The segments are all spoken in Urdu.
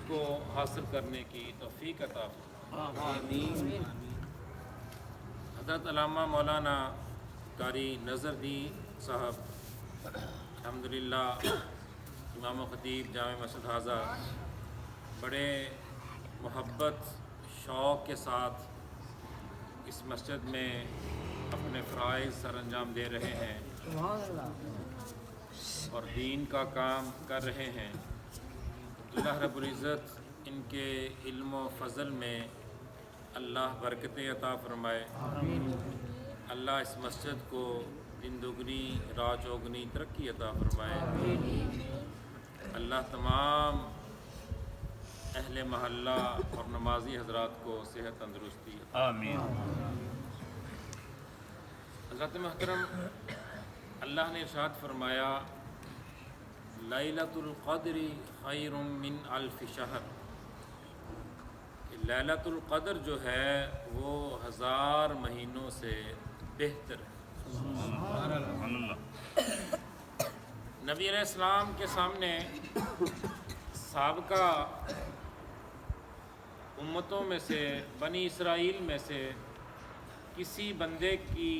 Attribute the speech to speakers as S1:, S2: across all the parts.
S1: کو حاصل کرنے کی توفیق عطا فرمائے۔ حضرت علامہ مولانا قاری نظردین صاحب الحمدللہ امام و خطیب جامع مسجد حاضہ بڑے محبت شوق کے ساتھ اس مسجد میں اپنے فرائض سر انجام دے رہے ہیں اور دین کا کام کر رہے ہیں۔ اللہ رب العزت ان کے علم و فضل میں اللہ برکتیں عطا فرمائے۔ اللہ اس مسجد کو دن دگنی رات چوگنی ترقی عطا فرمائے۔ اللہ تمام اہل محلہ اور نمازی حضرات کو صحت تندرستی
S2: آمین۔
S1: حضرت محترم، اللہ نے ارشاد فرمایا لیلۃ القدر خیر من الف شہر، کہ لیلۃ القدر جو ہے وہ 1000 مہینوں سے بہتر ہے۔
S2: سبحان اللہ۔
S1: نبی علیہ السلام کے سامنے سابقہ امتوں میں سے بنی اسرائیل میں سے کسی بندے کی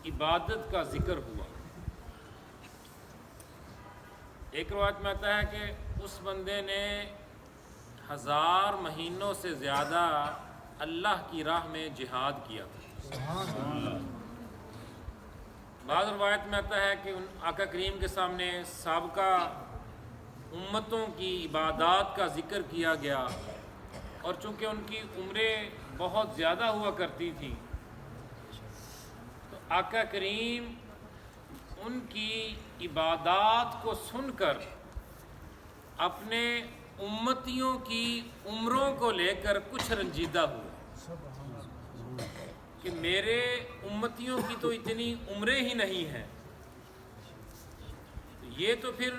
S1: عبادت کا ذکر ہوا۔ ایک روایت میں آتا ہے کہ اس بندے نے 1000 مہینوں سے زیادہ اللہ کی راہ میں جہاد کیا تھا۔ بعض روایت میں آتا ہے کہ آقا کریم کے سامنے سابقہ امتوں کی عبادات کا ذکر کیا گیا، اور چونکہ ان کی عمریں بہت زیادہ ہوا کرتی تھیں تو آقا کریم ان کی عبادات کو سن کر اپنے امتیوں کی عمروں کو لے کر کچھ رنجیدہ ہوئے کہ میرے امتیوں کی تو اتنی عمریں ہی نہیں ہیں، یہ تو پھر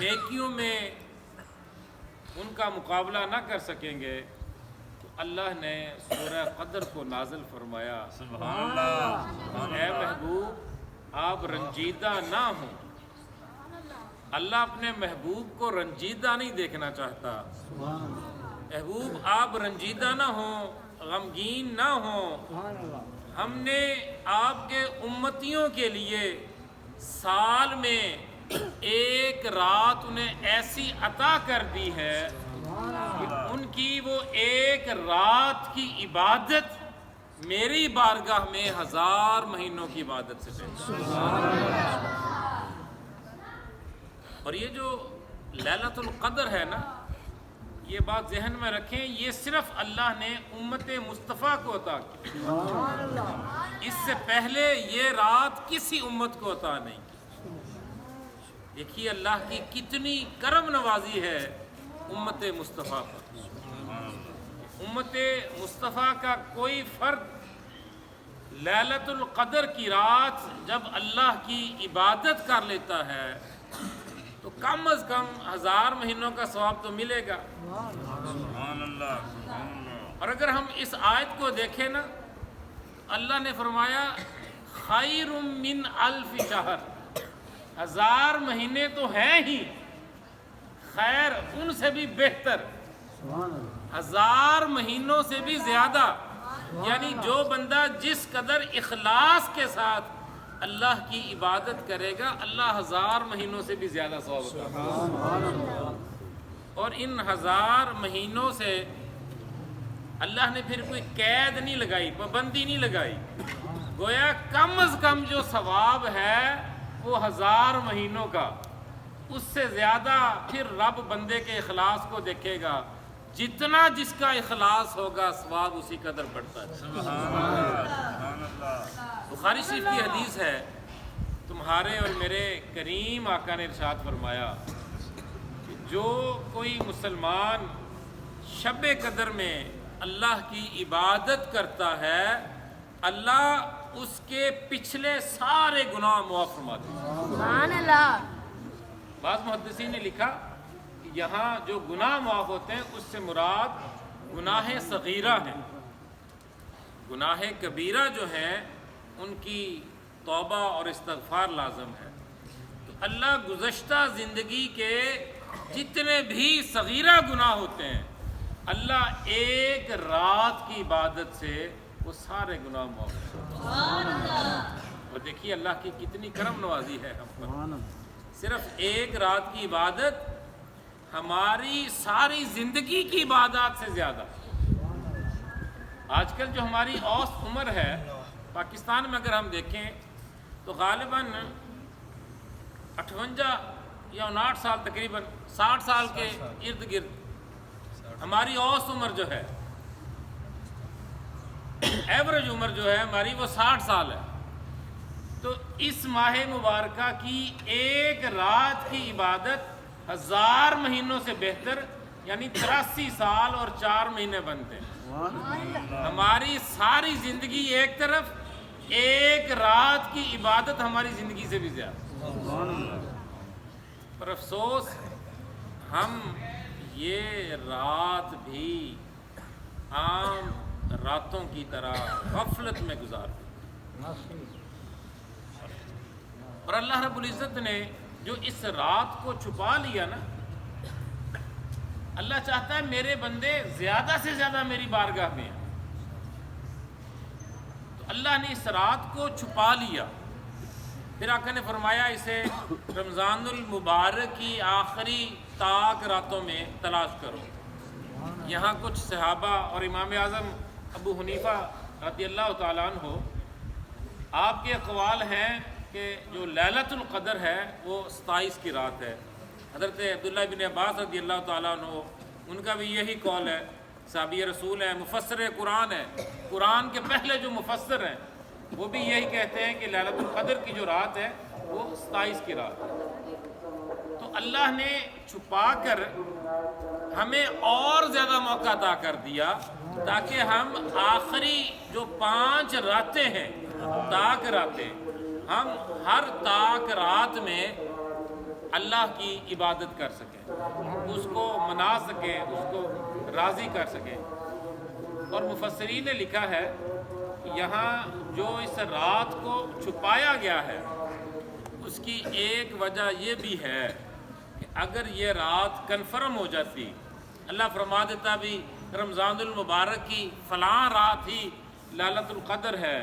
S1: نیکیوں میں ان کا مقابلہ نہ کر سکیں گے۔ تو اللہ نے سورہ قدر کو نازل فرمایا،
S2: سبحان اللہ۔
S1: اے محبوب آپ رنجیدہ نہ ہوں۔ اللہ اپنے محبوب کو رنجیدہ نہیں دیکھنا چاہتا۔ محبوب آپ رنجیدہ نہ ہوں، غمگین نہ ہوں۔ ہم نے آپ کے امتیوں کے لیے سال میں ایک رات انہیں ایسی عطا کر دی ہے کہ ان کی وہ ایک رات کی عبادت میری بارگاہ میں 1000 مہینوں کی عبادت سے بہتر۔ اور یہ جو لیلۃ القدر ہے نا، یہ بات ذہن میں رکھیں، یہ صرف اللہ نے امت مصطفیٰ کو عطا کی، اس سے پہلے یہ رات کسی امت کو عطا نہیں کی۔ دیکھیے اللہ کی کتنی کرم نوازی ہے امت مصطفیٰ پر۔ امت مصطفیٰ کا کوئی فرد لیلۃ القدر کی رات جب اللہ کی عبادت کر لیتا ہے تو کم از کم 1000 مہینوں کا ثواب تو ملے گا۔
S2: سبحان اللہ، سبحان اللہ۔
S1: اور اگر ہم اس آیت کو دیکھیں نا، اللہ نے فرمایا خیر من الف شہر، 1000 مہینے تو ہیں ہی، خیر ان سے بھی بہتر، 1000 مہینوں سے بھی زیادہ۔ یعنی جو بندہ جس قدر اخلاص کے ساتھ اللہ کی عبادت کرے گا، اللہ 1000 مہینوں سے بھی زیادہ ثواب عطا کرے گا۔ اور ان 1000 مہینوں سے اللہ نے پھر کوئی قید نہیں لگائی، پابندی نہیں لگائی، گویا کم از کم جو ثواب ہے وہ 1000 مہینوں کا، اس سے زیادہ پھر رب بندے کے اخلاص کو دیکھے گا، جتنا جس کا اخلاص ہوگا ثواب اسی قدر بڑھتا ہے۔
S2: سبحان اللہ۔
S1: بخاری شریف کی حدیث ہے، تمہارے اور میرے کریم آقا نے ارشاد فرمایا کہ جو کوئی مسلمان شب قدر میں اللہ کی عبادت کرتا ہے، اللہ اس کے پچھلے سارے گناہ معاف فرما دیتا ہے۔
S3: سبحان اللہ۔
S1: بعض محدثین نے لکھا کہ یہاں جو گناہ معاف ہوتے ہیں اس سے مراد گناہ صغیرہ ہیں، گناہ کبیرہ جو ہیں ان کی توبہ اور استغفار لازم ہے۔ تو اللہ گزشتہ زندگی کے جتنے بھی صغیرہ گناہ ہوتے ہیں اللہ ایک رات کی عبادت سے وہ سارے گناہ معاف کرتا ہے۔ اور دیکھیے اللہ کی کتنی کرم نوازی ہے ہم پر، صرف ایک رات کی عبادت ہماری ساری زندگی کی عبادات سے زیادہ۔ آج کل جو ہماری اوسط عمر ہے پاکستان میں اگر ہم دیکھیں تو غالباً 58 یا 59 سال، تقریباً 60 سال کے ارد گرد ہماری اوسط عمر جو ہے، ایوریج عمر جو ہے ہماری وہ 60 سال ہے۔ تو اس ماہ مبارکہ کی ایک رات کی عبادت 1000 مہینوں سے بہتر، یعنی 83 سال اور 4 مہینے بنتے ہیں۔ ہماری ساری زندگی ایک طرف، ایک رات کی عبادت ہماری زندگی سے بھی زیادہ۔ پر افسوس ہم یہ رات بھی عام راتوں کی طرح غفلت میں گزارتے ہیں۔ اور اللہ رب العزت نے جو اس رات کو چھپا لیا نا، اللہ چاہتا ہے میرے بندے زیادہ سے زیادہ میری بارگاہ میں ہیں، تو اللہ نے اس رات کو چھپا لیا۔ پھر آقا نے فرمایا اسے رمضان المبارک کی آخری تاک راتوں میں تلاش کرو۔ یہاں کچھ صحابہ اور امام اعظم ابو حنیفہ رضی اللہ تعالیٰ عنہ، آپ کے اقوال ہیں کہ جو لیلۃ القدر ہے وہ 27 کی رات ہے۔ حضرت عبداللہ بن عباس رضی اللہ تعالیٰ عنہ، ان کا بھی یہی قول ہے، صحابی رسول ہے، مفسر قرآن ہے، قرآن کے پہلے جو مفسر ہیں وہ بھی یہی کہتے ہیں کہ لیلۃ القدر کی جو رات ہے وہ 27 کی رات ہے۔ تو اللہ نے چھپا کر ہمیں اور زیادہ موقع عطا کر دیا تاکہ ہم آخری جو 5 راتیں ہیں، تاک راتیں، ہم ہر تاک رات میں اللہ کی عبادت کر سکیں، اس کو منا سکیں، اس کو راضی کر سکیں۔ اور مفسرین نے لکھا ہے کہ یہاں جو اس رات کو چھپایا گیا ہے اس کی ایک وجہ یہ بھی ہے کہ اگر یہ رات کنفرم ہو جاتی، اللہ فرما دیتا بھی رمضان المبارک کی فلاں رات ہی لیلۃ القدر ہے،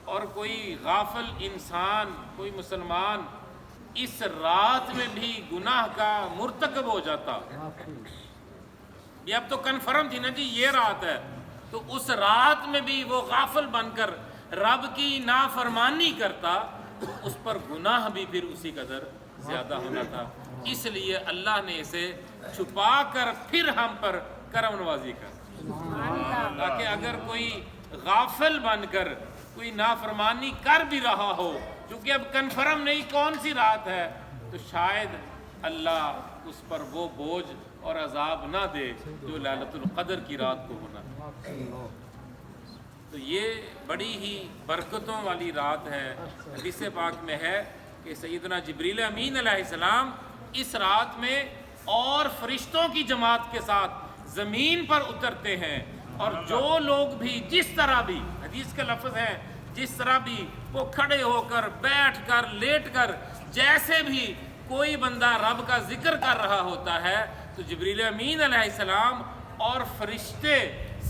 S1: اور کوئی غافل انسان، کوئی مسلمان اس رات میں بھی گناہ کا مرتکب ہو جاتا، یہ اب تو کنفرم تھی نا جی یہ رات ہے، تو اس رات میں بھی وہ غافل بن کر رب کی نافرمانی کرتا تو اس پر گناہ بھی پھر اسی قدر زیادہ ہونا تھا۔ اس لیے اللہ نے اسے چھپا کر پھر ہم پر کرم نوازی کر، تاکہ اگر کوئی غافل بن کر کوئی نافرمانی کر بھی رہا ہو، چونکہ اب کنفرم نہیں کون سی رات ہے، تو شاید اللہ اس پر وہ بوجھ اور عذاب نہ دے جو لیلۃ القدر کی رات کو ہونا تھا۔ تو یہ بڑی ہی برکتوں والی رات ہے۔ حدیث پاک میں ہے کہ سیدنا جبریل امین علیہ السلام اس رات میں اور فرشتوں کی جماعت کے ساتھ زمین پر اترتے ہیں، اور جو لوگ بھی جس طرح بھی، حدیث کا لفظ ہے، جس طرح بھی وہ کھڑے ہو کر، بیٹھ کر، لیٹ کر، جیسے بھی کوئی بندہ رب کا ذکر کر رہا ہوتا ہے تو جبریل امین علیہ السلام اور فرشتے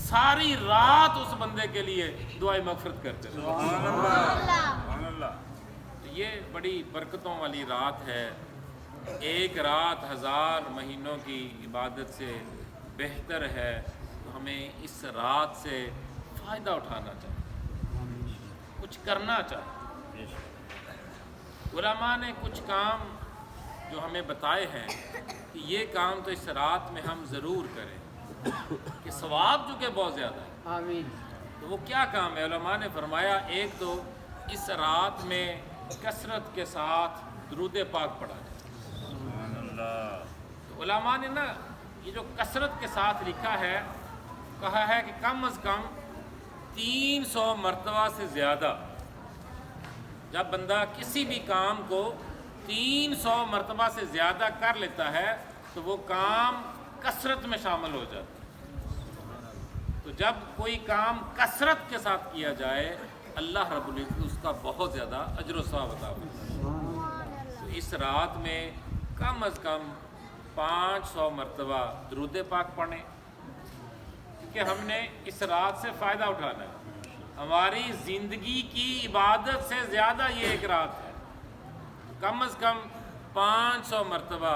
S1: ساری رات اس بندے کے لیے دعائیں مغفرت کرتے ہیں۔
S2: سبحان اللہ۔
S1: تو یہ بڑی برکتوں والی رات ہے۔ ایک رات 1000 مہینوں کی عبادت سے بہتر ہے، تو ہمیں اس رات سے فائدہ اٹھانا چاہیے، کچھ کرنا چاہیے۔ علماء نے کچھ کام جو ہمیں بتائے ہیں کہ یہ کام تو اس رات میں ہم ضرور کریں کہ ثواب جو کہ بہت زیادہ ہے۔
S3: آمین۔
S1: تو وہ کیا کام ہے؟ علماء نے فرمایا ایک تو اس رات میں کثرت کے ساتھ درود پاک پڑھا جائے۔
S2: سبحان اللہ۔
S1: تو علماء نے نا یہ جو کثرت کے ساتھ لکھا ہے، کہا ہے کہ کم از کم 300 مرتبہ سے زیادہ، جب بندہ کسی بھی کام کو 300 مرتبہ سے زیادہ کر لیتا ہے تو وہ کام کثرت میں شامل ہو جاتا ہے۔ تو جب کوئی کام کثرت کے ساتھ کیا جائے اللہ رب العزت اس کا بہت زیادہ اجر و ثواب عطا فرماتا ہے۔ تو اس رات میں کم از کم 500 مرتبہ درود پاک پڑھیں، کیونکہ ہم نے اس رات سے فائدہ اٹھانا ہے۔ ہماری زندگی کی عبادت سے زیادہ یہ ایک رات ہے، کم از کم 500 مرتبہ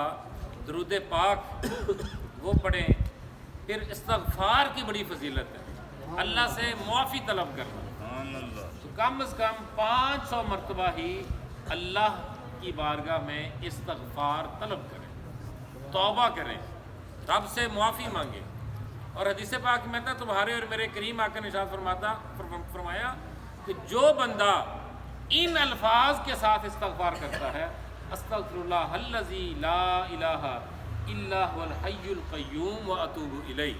S1: درود پاک وہ پڑھیں۔ پھر استغفار کی بڑی فضیلت ہے، اللہ سے معافی طلب کرنا،
S2: سبحان اللہ،
S1: تو کم از کم 500 مرتبہ ہی اللہ کی بارگاہ میں استغفار طلب کریں، توبہ کریں، رب سے معافی مانگیں۔ اور حدیث پاک میں تھا تمہارے اور میرے کریم آقا نے ارشاد فرمایا کہ جو بندہ ان الفاظ کے ساتھ استغفار کرتا ہے، استغفر اللہ الذی لا الہ الا هو الحی القیوم واتوب الیہ،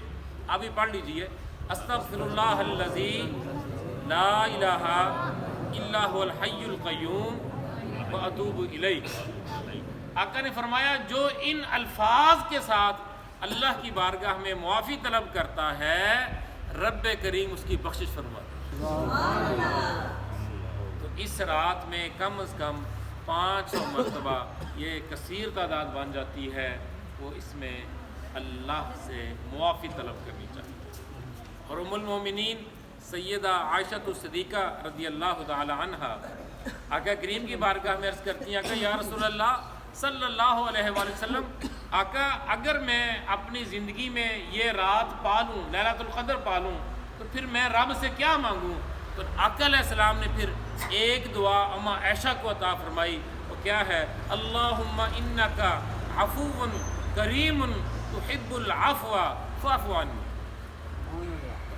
S1: ابھی پڑھ لیجئے، استغفر اللہ الذی لا الہ الا هو الحی القیوم واتوب الیہ۔ آقا نے فرمایا جو ان الفاظ کے ساتھ اللہ کی بارگاہ میں معافی طلب کرتا ہے، رب کریم اس کی بخشش فرماتا ہے۔ تو اس رات میں کم از کم 500 مرتبہ یہ کثیر تعداد بن جاتی ہے، وہ اس میں اللہ سے معافی طلب کرنی چاہیے۔ اور ام المومنین سیدہ عائشہ الصدیقہ رضی اللہ تعالی عنہا آقا کریم کی بارگاہ میں عرض کرتی ہیں کہ یا رسول اللہ صلی اللہ علیہ وآلہ وسلم، آقا اگر میں اپنی زندگی میں یہ رات پالوں، لیلۃ القدر پالوں، تو پھر میں رب سے کیا مانگوں؟ تو آقا علیہ السلام نے پھر ایک دعا اما عائشہ کو عطا فرمائی، وہ کیا ہے؟ اللہم انکا عفو کریم تحب العفو فاعف عنی۔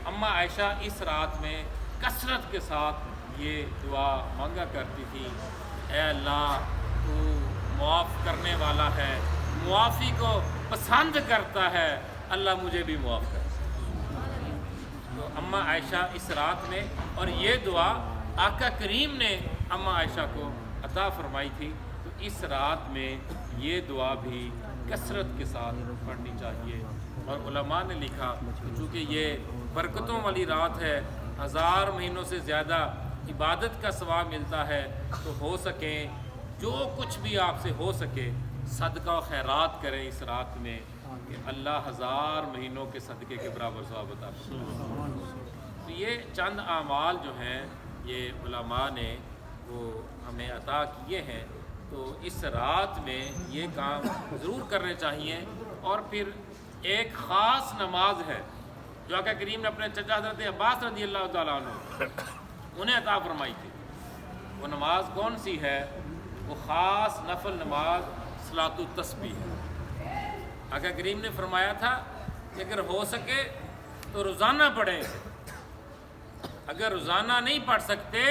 S1: اما عائشہ اس رات میں کثرت کے ساتھ یہ دعا مانگا کرتی تھی، اے اللہ تو معاف کرنے والا ہے، معافی کو پسند کرتا ہے، اللہ مجھے بھی معاف کر۔ تو اما عائشہ اس رات میں، اور یہ دعا آقا کریم نے اما عائشہ کو عطا فرمائی تھی، تو اس رات میں یہ دعا بھی کثرت کے ساتھ پڑھنی چاہیے۔ اور علماء نے لکھا کہ چونکہ یہ برکتوں والی رات ہے، 1000 مہینوں سے زیادہ عبادت کا ثواب ملتا ہے، تو ہو سکیں جو کچھ بھی آپ سے ہو سکے صدقہ و خیرات کریں اس رات میں، کہ اللہ 1000 مہینوں کے صدقے کے برابر ثواب عطا فرمائے۔ تو یہ چند اعمال جو ہیں یہ علماء نے وہ ہمیں عطا کیے ہیں، تو اس رات میں یہ کام ضرور کرنے چاہیے۔ اور پھر ایک خاص نماز ہے جو آقا کریم نے اپنے چچا حضرت عباس رضی اللہ تعالیٰ عنہ انہیں عطا فرمائی تھی۔ وہ نماز کون سی ہے؟ وہ خاص نفل نماز صلاۃ التسبیح ہے۔ آقا کریم نے فرمایا تھا کہ اگر ہو سکے تو روزانہ پڑھیں، اگر روزانہ نہیں پڑھ سکتے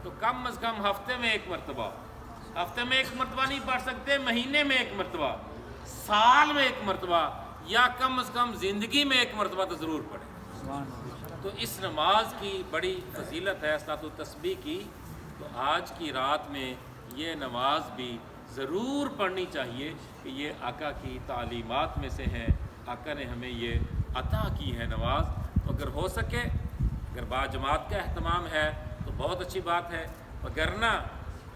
S1: تو کم از کم ہفتے میں ایک مرتبہ، ہفتے میں ایک مرتبہ نہیں پڑھ سکتے، مہینے میں ایک مرتبہ، سال میں ایک مرتبہ، یا کم از کم زندگی میں ایک مرتبہ تو ضرور پڑھیں۔ تو اس نماز کی بڑی فضیلت ہے صلاۃ التسبیح کی، تو آج کی رات میں یہ نماز بھی ضرور پڑھنی چاہیے کہ یہ آقا کی تعلیمات میں سے ہیں، آقا نے ہمیں یہ عطا کی ہے نماز۔ تو اگر ہو سکے، اگر باجماعت کا اہتمام ہے تو بہت اچھی بات ہے، وگرنہ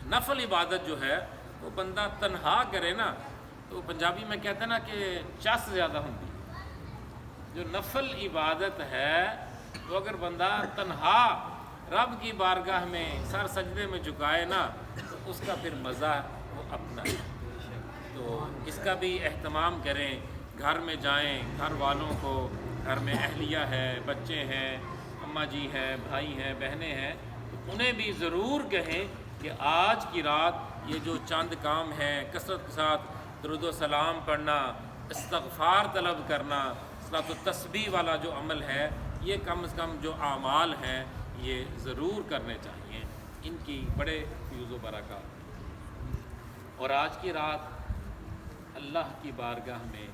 S1: نفل عبادت جو ہے وہ بندہ تنہا کرے نا، تو پنجابی میں کہتے ہیں نا کہ چس زیادہ ہوتی ہے۔ جو نفل عبادت ہے تو اگر بندہ تنہا رب کی بارگاہ میں سر سجدے میں جھکائے نا، تو اس کا پھر مزہ وہ اپنا ہے۔ تو اس کا بھی اہتمام کریں، گھر میں جائیں، گھر والوں کو، گھر میں اہلیہ ہے، بچے ہیں، اماں جی ہیں، بھائی ہیں، بہنیں ہیں، تو انہیں بھی ضرور کہیں کہ آج کی رات یہ جو چند کام ہیں، کثرت کے ساتھ درود و سلام پڑھنا، استغفار طلب کرنا، صلاۃ التسبیح والا جو عمل ہے، یہ کم از کم جو اعمال ہیں یہ ضرور کرنے چاہیے، ان کی بڑے فیوز و برکات۔ اور آج کی رات اللہ کی بارگاہ میں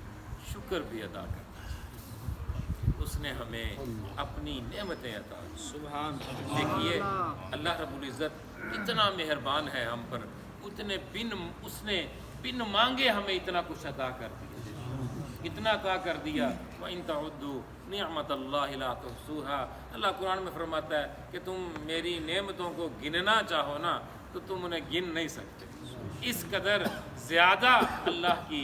S1: شکر بھی ادا کرنا چاہیے، اس نے ہمیں اپنی نعمتیں عطا کی۔
S3: سبحان
S1: دیکھیے اللہ رب العزت اتنا مہربان ہے ہم پر، اس نے بن مانگے ہمیں اتنا کچھ عطا کر دیا، اتنا عطا کر دیا۔ وَإِن تَعُدُّوا نِعْمَتَ اللَّهِ لَا تُحْصُوهَا، اللہ قرآن میں فرماتا ہے کہ تم میری نعمتوں کو گننا چاہو نا تو تم انہیں گن نہیں سکتے۔ اس قدر زیادہ اللہ کی